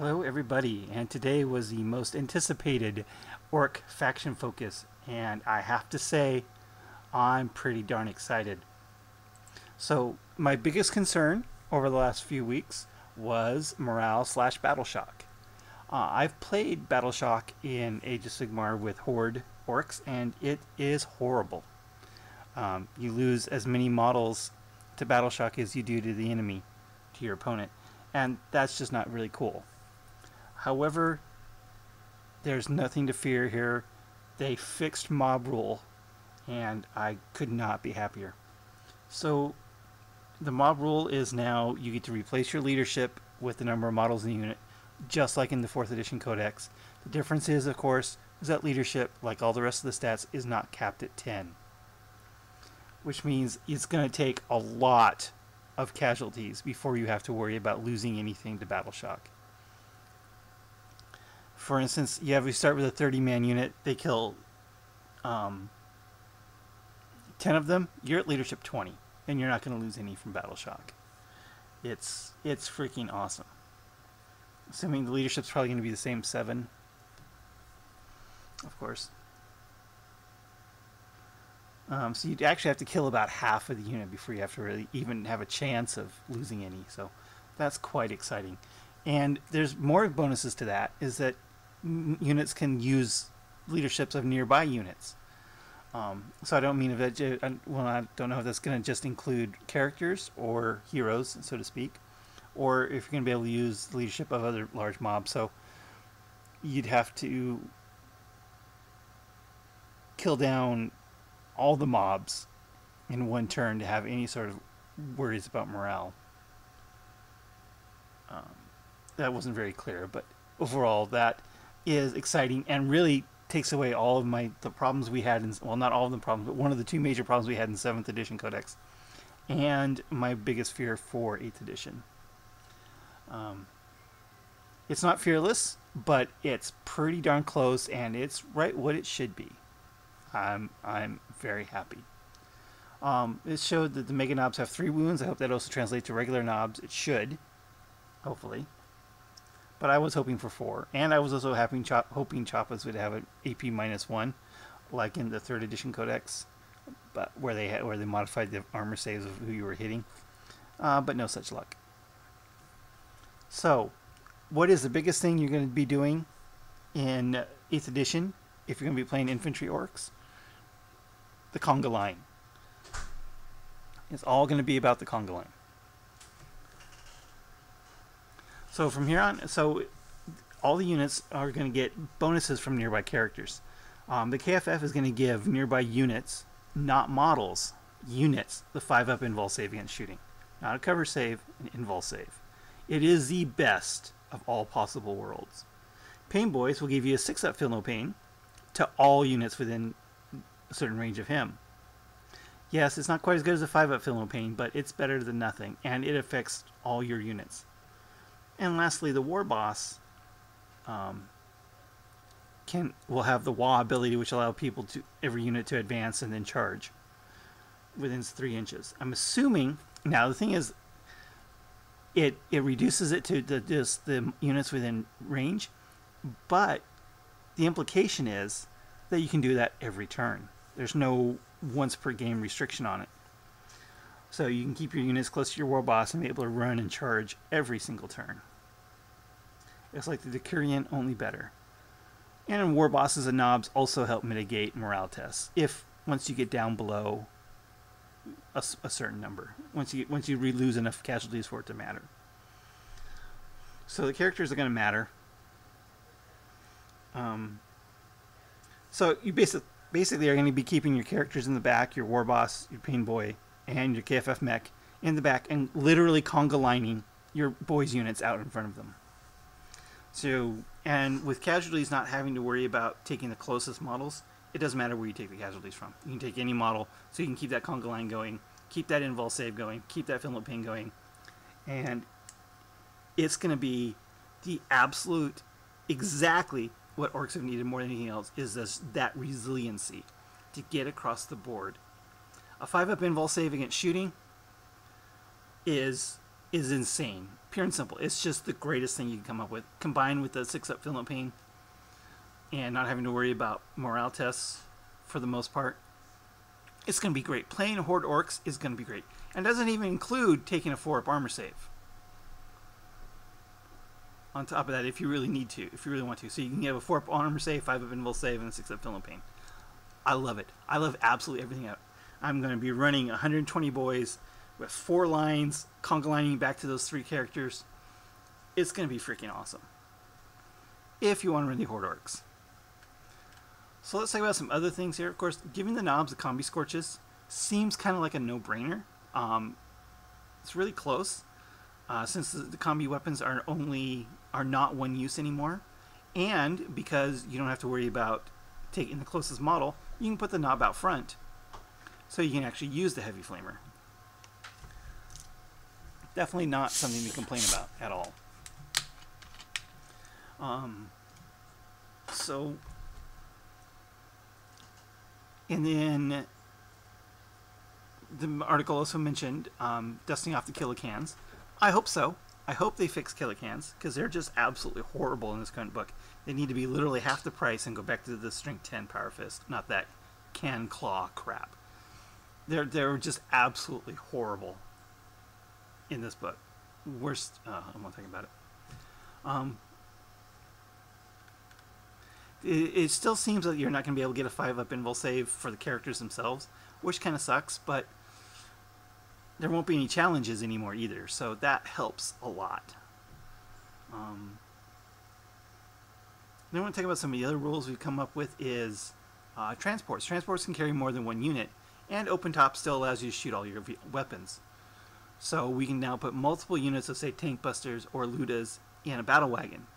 Hello everybody, and today was the most anticipated Orc faction focus, and I have to say, I'm pretty darn excited. So, my biggest concern over the last few weeks was morale slash battle shock. I've played battle shock in Age of Sigmar with Horde Orcs, and it is horrible. You lose as many models to battle shock as you do to the enemy, to your opponent, and that's just not really cool. However, there's nothing to fear here. They fixed mob rule, and I could not be happier. So, the mob rule is now you get to replace your leadership with the number of models in the unit, just like in the 4th edition codex. The difference is, of course, is that leadership, like all the rest of the stats, is not capped at 10. Which means it's going to take a lot of casualties before you have to worry about losing anything to battle shock. For instance, we start with a 30-man unit. They kill 10 of them. You're at leadership 20, and you're not going to lose any from battle shock. It's freaking awesome. Assuming the leadership's probably going to be the same 7, of course. So you'd actually have to kill about half of the unit before you have to really even have a chance of losing any. So that's quite exciting. And there's more bonuses to that, is that units can use leaderships of nearby units. So I don't mean I don't know if that's going to just include characters or heroes, so to speak, or if you're going to be able to use the leadership of other large mobs. So you'd have to kill down all the mobs in one turn to have any sort of worries about morale. That wasn't very clear, but overall that is exciting and really takes away all of the problems we had in, well, not all of the problems, but one of the two major problems we had in 7th edition codex, and my biggest fear for 8th edition. It's not fearless, but it's pretty darn close, and it's right what it should be. I'm very happy. It showed that the mega knobs have 3 wounds. I hope that also translates to regular knobs. It should, hopefully. But I was hoping for 4, and I was also hoping chopas would have an AP -1, like in the 3rd edition codex, but where they modified the armor saves of who you were hitting. But no such luck. So, what is the biggest thing you're going to be doing in 8th edition if you're going to be playing infantry orcs? The conga line. It's all going to be about the conga line. So from here on, all the units are going to get bonuses from nearby characters. The KFF is going to give nearby units, not models, units, the 5-up invul save against shooting. Not a cover save, an invul save. It is the best of all possible worlds. Pain Boys will give you a 6-up feel no pain to all units within a certain range of him. Yes, it's not quite as good as a 5-up feel no pain, but it's better than nothing, and it affects all your units. And lastly, the War Boss will have the wah ability, which allow every unit to advance and then charge within 3 inches. I'm assuming now the thing is, it reduces it to just the units within range, but the implication is that you can do that every turn. There's no once per game restriction on it. So you can keep your units close to your war boss and be able to run and charge every single turn. It's like the Decurion, only better. And war bosses and knobs also help mitigate morale tests once you get down below a certain number. Once you lose enough casualties for it to matter. So the characters are going to matter. So you basically are going to be keeping your characters in the back, your war boss, your pain boy, and your KFF mech in the back, and literally conga lining your boys' units out in front of them. So, and with casualties not having to worry about taking the closest models, it doesn't matter where you take the casualties from. You can take any model, so you can keep that conga line going, keep that invul save going, keep that film pain going, and it's going to be the absolute, exactly what orcs have needed more than anything else, is that resiliency to get across the board. A 5-up invul save against shooting is is insane. Pure and simple. It's just the greatest thing you can come up with. Combined with the 6-up filament pain and not having to worry about morale tests for the most part. It's going to be great. Playing Horde Orks is going to be great. And doesn't even include taking a 4-up armor save. On top of that, if you really need to, if you really want to. So you can have a 4-up armor save, 5-up invul save, and a 6-up filament pain. I love it. I love absolutely everything out. I'm going to be running 120 boys with 4 lines, conga lining back to those 3 characters. It's going to be freaking awesome. If you want to run the Horde Orks. So let's talk about some other things here. Of course, giving the knobs the combi scorches seems kind of like a no-brainer. It's really close, since the combi weapons are not one use anymore, and because you don't have to worry about taking the closest model, you can put the knob out front, so you can actually use the heavy flamer. Definitely not something to complain about at all. And then the article also mentioned dusting off the killicans. I hope so. I hope they fix killicans, because they're just absolutely horrible in this current book. They need to be literally half the price and go back to the Strength 10 Power Fist, not that can claw crap. They're just absolutely horrible in this book. Worst. I'm not talking about it. It still seems that you're not going to be able to get a 5-up invul save for the characters themselves, which kind of sucks, but there won't be any challenges anymore either, so that helps a lot. Then I want to talk about some of the other rules we've come up with is transports. Transports can carry more than 1 unit, and open top still allows you to shoot all your weapons. So we can now put multiple units of, say, tank busters or ludas in a battle wagon.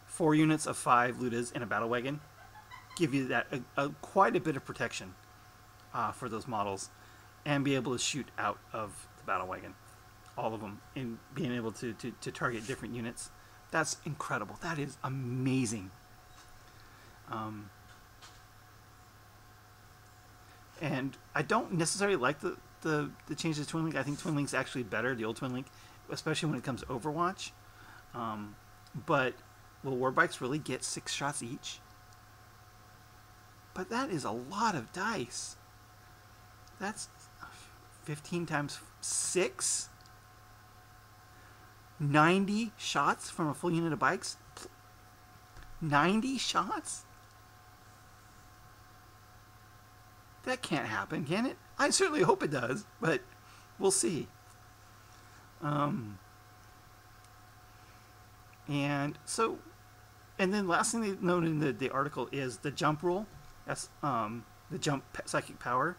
4 units of 5 ludas in a battle wagon give you that quite a bit of protection for those models, and be able to shoot out of the battle wagon, all of them, and being able to target different units. That's incredible. That is amazing. And I don't necessarily like the changes to Twin Link. I think Twin Link's actually better, the old Twin Link, especially when it comes to Overwatch. But will Warbikes really get 6 shots each? But that is a lot of dice. That's 15 times 6? 90 shots from a full unit of bikes? 90 shots? That can't happen, can it? I certainly hope it does, but we'll see. And then last thing they noted in the article is the jump rule. That's the jump psychic power.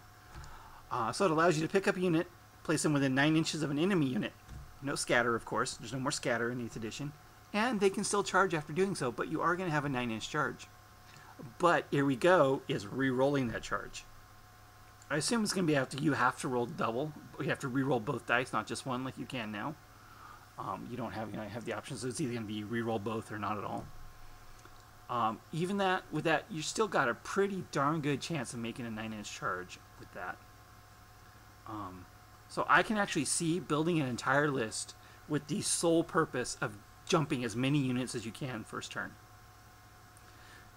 So it allows you to pick up a unit, place them within 9 inches of an enemy unit. No scatter, of course. There's no more scatter in 8th edition. And they can still charge after doing so, but you are going to have a 9-inch charge. But here we go, is re-rolling that charge. I assume it's going to be after you have to roll double. You have to re-roll both dice, not just one like you can now. You don't have the option, so it's either going to be re-roll both or not at all. Even with that, you still got a pretty darn good chance of making a 9-inch charge with that. So I can actually see building an entire list with the sole purpose of jumping as many units as you can first turn.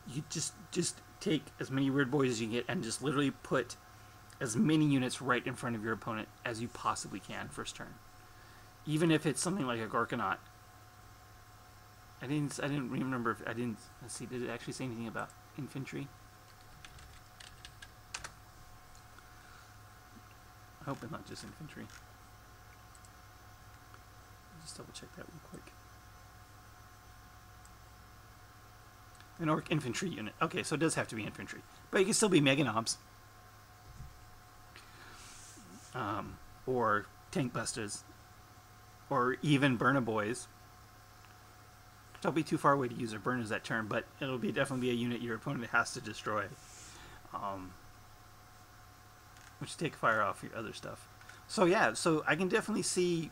You just take as many weird boys as you get and just literally put as many units right in front of your opponent as you possibly can first turn. Even if it's something like a Gorkanaut. I didn't remember if let's see, did it actually say anything about infantry? I hope it's not just infantry. Just double check that real quick. An Ork infantry unit. Okay, so it does have to be infantry. But it can still be Mega Knobs. Or Tank Busters. Or even Burna Boys. Don't be too far away to use or burn as that term, but it'll definitely be a unit your opponent has to destroy. Which take fire off your other stuff. So yeah, so I can definitely see,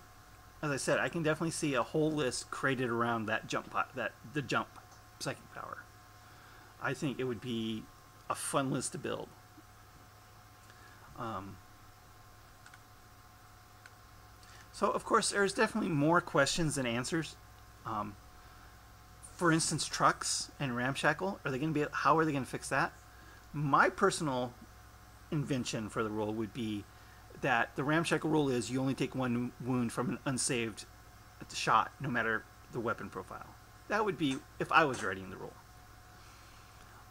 as I said, I can definitely see a whole list created around that the jump psychic power. I think it would be a fun list to build. So, of course, there's definitely more questions than answers. Um, for instance, trucks and ramshackle, are they going to be? How are they going to fix that? My personal invention for the rule would be that the ramshackle rule is you only take one wound from an unsaved shot, no matter the weapon profile. That would be if I was writing the rule.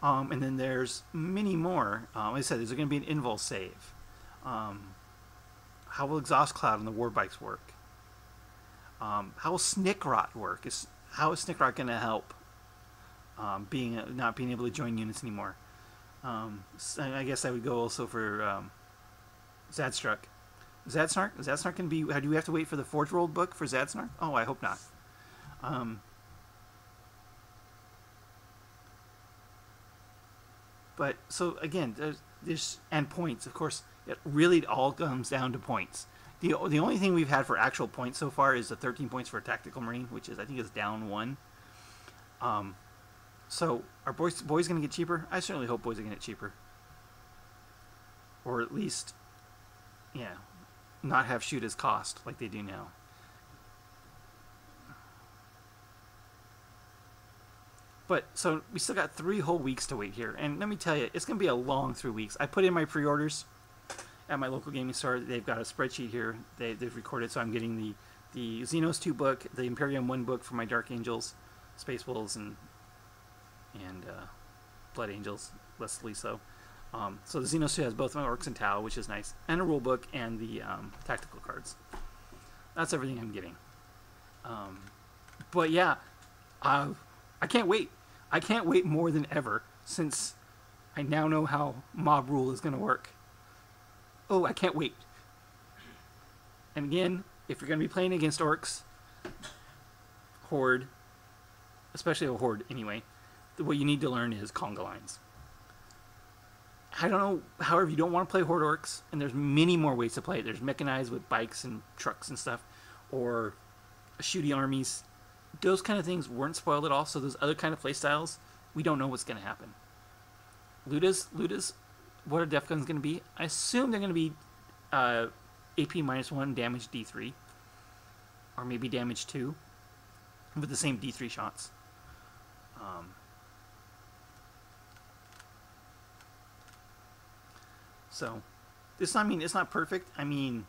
And then there's many more. Like I said, there's going to be an invul save. How will exhaust cloud on the war bikes work? How will snick rot work? How is snick rot going to help not being able to join units anymore? So I guess I would go also for Zadstark. Zadstark can be. Do we have to wait for the Forge World book for Zadstark? Oh, I hope not. But so again, there's and points. Of course, it really all comes down to points. The only thing we've had for actual points so far is the 13 points for a tactical marine, which is I think is down 1. So are boys going to get cheaper? I certainly hope boys are going to get cheaper, or at least, yeah, not have shoot as cost like they do now. But so we still got 3 whole weeks to wait here, and let me tell you, it's going to be a long 3 weeks. I put in my pre-orders at my local gaming store. They've got a spreadsheet here they've recorded, so I'm getting the Xenos 2 book, the Imperium 1 book for my Dark Angels, Space Wolves, and Blood Angels, lessly so. So the Xenos 2 has both my Orks and Tau, which is nice, and a rule book and the tactical cards. That's everything I'm getting. But yeah, I can't wait. I can't wait more than ever, since I now know how mob rule is going to work. Oh, I can't wait. And again, if you're going to be playing against Orks, Horde, especially a Horde anyway, what you need to learn is conga lines. I don't know, however, you don't want to play Horde Orks, and there's many more ways to play it. There's mechanized with bikes and trucks and stuff, or shooty armies. Those kind of things weren't spoiled at all, so those other kind of play styles, we don't know what's going to happen. Luda's, what are def guns going to be? I assume they're going to be AP -1, damage D3, or maybe damage 2, with the same D3 shots. So, this, I mean, it's not perfect. I mean,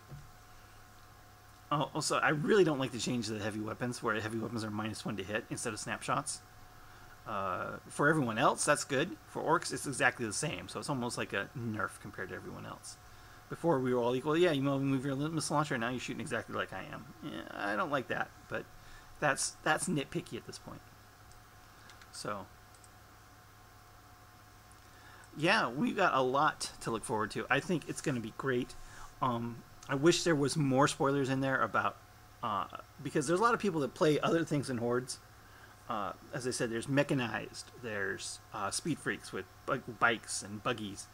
also, I really don't like the change to the heavy weapons, where heavy weapons are -1 to hit instead of snapshots. For everyone else, that's good. For Orks, it's exactly the same, so it's almost like a nerf compared to everyone else. Before, we were all equal. Yeah, you move your missile launcher, and now you're shooting exactly like I am. Yeah, I don't like that, but that's nitpicky at this point. So, yeah, we got a lot to look forward to. I think it's going to be great. I wish there was more spoilers in there about, because there's a lot of people that play other things in Hordes. As I said, there's mechanized, there's speed freaks with bikes and buggies,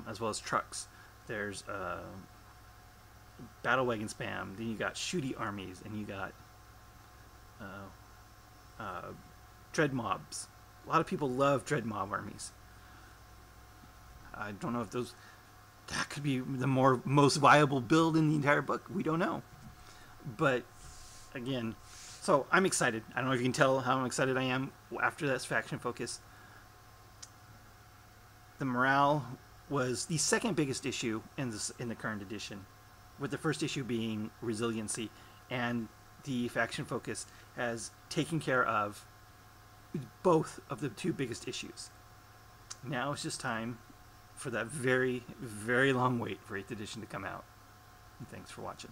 as well as trucks. There's battle wagon spam. Then you got shooty armies, and you got dread mobs. A lot of people love dread mob armies. I don't know if that could be the most viable build in the entire book. We don't know. But again, so I'm excited. I don't know if you can tell how excited I am after that faction focus. The morale was the second biggest issue in the current edition, with the first issue being resiliency, and the faction focus has taken care of both of the 2 biggest issues. Now it's just time for that very, very long wait for 8th edition to come out. And thanks for watching.